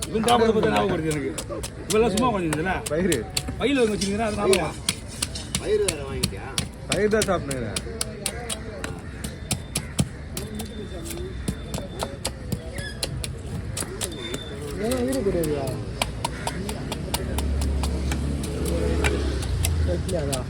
இவன் சாப்பிட பார்த்தா ஞாபகம் வருது எனக்கு. இவெல்லாம் சும்மா வாங்கியிருந்தா பயிர் பயிர் வச்சுருந்தீங்கன்னா அது ஞாபகம். பயிர் வேற வாங்கிட்டியா? பயிர் தான் சாப்பிடுங்க. வீடு கிடையாதுயா அதான்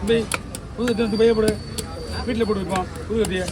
அங்கே புது கட்டி பைய போடு, வீட்டில் போட்டு வைப்போம் புது கட்டியை.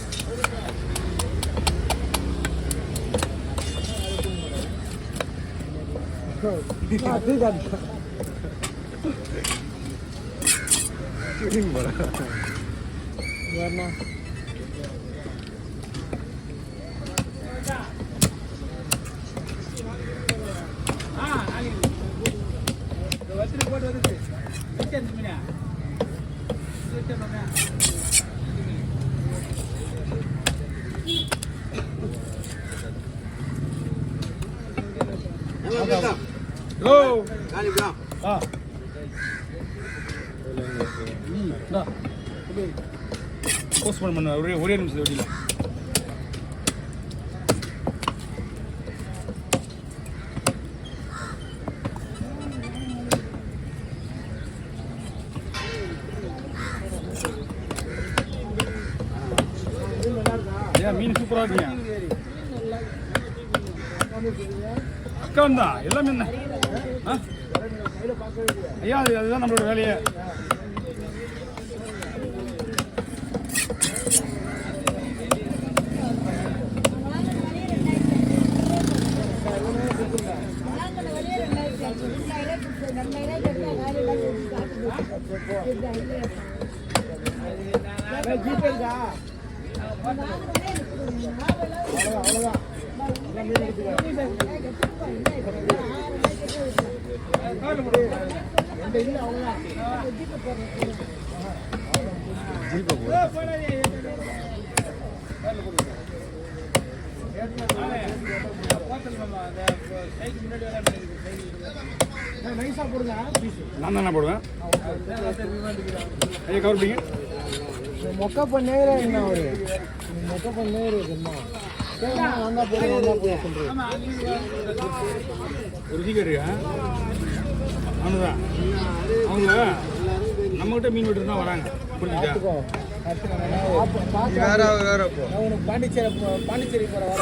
போஸ்ட் பண்ண ஒரே நிமிஷம் வெளியில மீன் சூப்பரா இருக்குங்க. அக்கா தான் எல்லாமே என்ன ஐயா அதுதான் நம்மளோட வேலையை. நான் தானே போடுவேன். ஐயா கவர் பிடிங்க. மொக்க பண்ணேரே என்ன ஒரு மொக்க பண்ணேரே என்ன நான் தான் போடுறேன் சொல்றேன். ஒரு சீக்கிரம் அவனுதான் அவங்க நம்மகிட்ட மீன் விட்டு தான் வராங்க. புரிஞ்சுக்கோ பாண்டிச்சேரி போற வர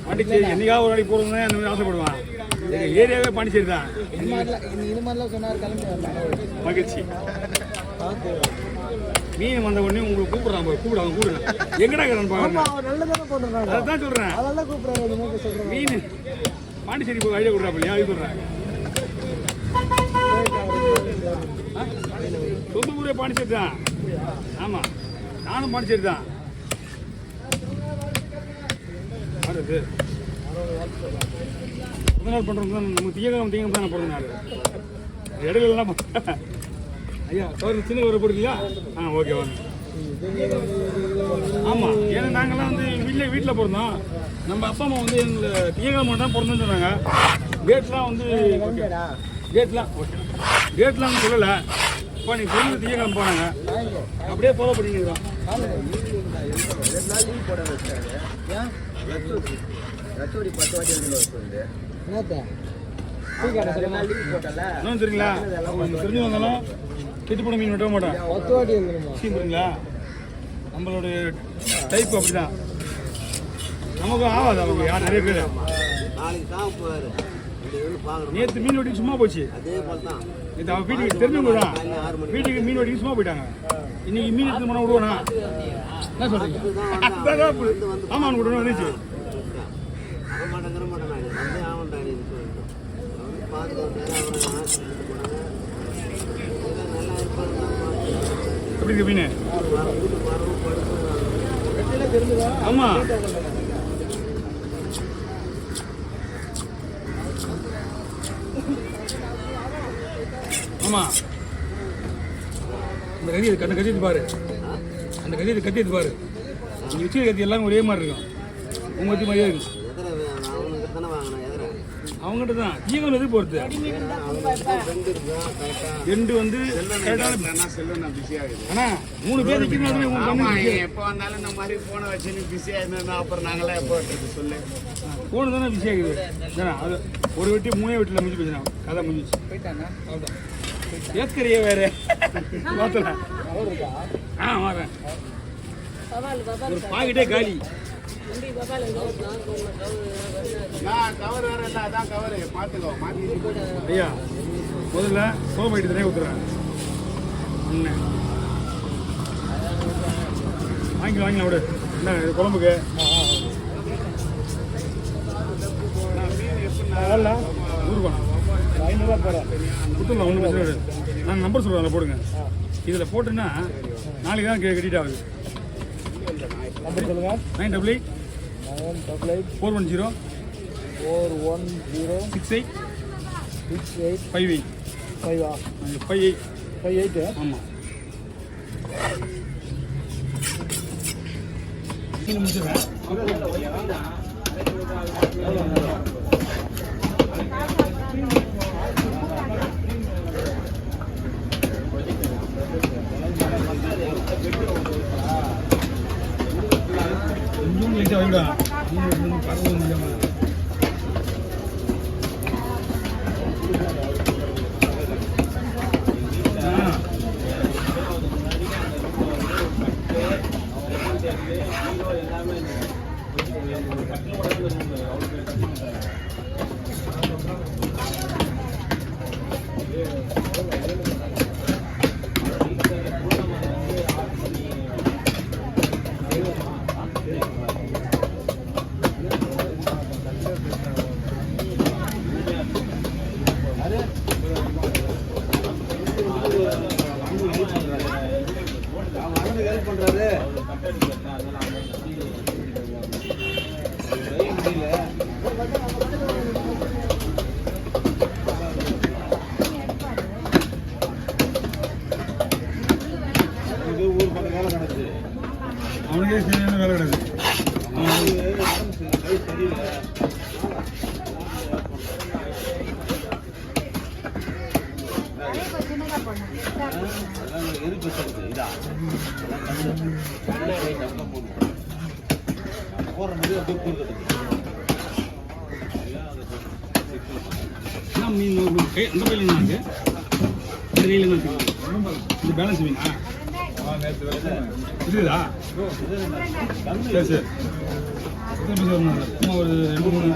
பாண்டிச்சேரி என்னைக்காவது ஒரு நாளைக்கு போகிறோம்னா அந்த மாதிரி ஆசைப்படுவான். எங்கள் ஏரியாவே பாண்டிச்சேரி தான். இது மாதிரிலாம் சொன்னார் கிளம்பி மகிழ்ச்சி. மீன் வந்த உடனே உங்களுக்கு கூப்பிடுறாங்க கூப்பிடுங்க எங்கடா பாருங்க. அதான் சொல்கிறேன் மீன் பாண்டிச்சேரி போய் ஐடியா கொடுறாப்ப இல்லையா அது சொல்கிறேன். சொந்த ஊரே பாண்டிச்சேரி தான். ஆமாம் நானும் பாண்டிச்சேரி தான். பிறந்த நாள் பண்ணுறது தான் நம்ம திங்கக்கிழமை தான் பிறந்த நாள். இடையிலலாம் ஐயா கவர் சின்ன கவரை போடுறீங்களா? ஓகே வாங்க. ஆமாம் ஏன்னா நாங்கள்லாம் வந்து வீட்டில் பிறந்தோம். நம்ம அப்பா அம்மா வந்து எங்களை திங்கக்கிழமை தான் பிறந்தோன்னு சொன்னாங்க. டேட்லாம் வந்து டேட்லாம் வந்து சொல்லலை. இப்போ நீங்கள் சொல்லி திங்கக்கிழமை போனாங்க அப்படியே ஃபாலோ பண்ணிக்கிறோம். தெரியுங்களா தெரிஞ்சு வந்தாலும் கிட்டுப்பட மீன் விட்ட மாட்டோம். சரிங்களா நம்மளுடைய டைப் அப்படிதான். நமக்கு ஆகாது. அவங்க யார் நிறைய பேர் நேற்று மீன் வெட்டி சும்மா போச்சு. நேற்று அவன் வீட்டுக்கு தெரிஞ்சவங்க தான் வீட்டுக்கு மீன் வெட்டிக்கு சும்மா போயிட்டாங்க. இன்னைக்கு மீன் எடுத்து போனால் விடுவானா என்ன சொல்றீங்க? ஆமா அவனுக்கு விடணும் வந்துச்சு. எப்படி இருக்கு மீன்? ஆமா ஆமா அந்த கத்தி அந்த கத்தி எடுத்து பாரு, அந்த கத்தி எடுத்து பாரு. நீ வச்சு கத்தி எல்லாம் ஒரே மாதிரி இருக்கும், உங்க கத்தி மாதிரியே இருக்கும். அவனுக்கு தானே வாங்கினேன் எதிர அவங்ககிட்ட தான் ஈகல் எது போகிறது. ரெண்டு வந்து செல்லுன்னா பிஸியாக இருக்குது. ஆனால் 3 பேர் நிற்கிறது. எப்போ வந்தாலும் இந்த மாதிரி ஃபோனை வச்சு நீ பிஸியாக இருந்தா அப்புறம் நாங்களாம் எப்போ வெட்டுறது சொல்லு. ஃபோனு தானே பிஸி ஆகுது. ஏன்னா அது ஒரு வெட்டி 3 வெட்டில் முடிஞ்சு போச்சுனா கதை முடிஞ்சிச்சு. போயிட்டாங்க. அவ்வளோதான். ஏற்கரையே வேறு மாற்றலாம். வரேன். ஒரு பாக்கெட்டே காலி. கவர் வேற இல்லை, அதான் கவர் பார்த்துக்கோ. மாற்றி ஐயா முதல்ல சோப்பு பாக்கெட்டு தனியாக ஊற்றுறேன். அண்ணன் வாங்கிக்கலாம் விடு. என்ன இது குழம்புக்கு ₹100 500 போகிறேன். கொடுத்துடலாம், ஒன்றும் பிரச்சனை இல்லை. நான் நம்பர் சொல்கிறேன், அதில் போடுங்க. இதில் போட்டுன்னா நாளைக்கு தான் கிரெடிட் ஆகுது. நம்பர் சொல்லுங்கள். 988 410 410 68 68 58 58 58. ஆமாம். முடிச்சிடுறேன். கொஞ்சம் லைட்டாக வைடா. பரவாயில்ல முடியாமல் அவனுக்கே சரியான வேலை கிடையாது. மீன் அந்த கையில் இருக்கு, இந்த கையில் தான் இந்த பேலன்ஸ் மீனா இதுதா? சரி சரி, சும்மா ஒரு 2 3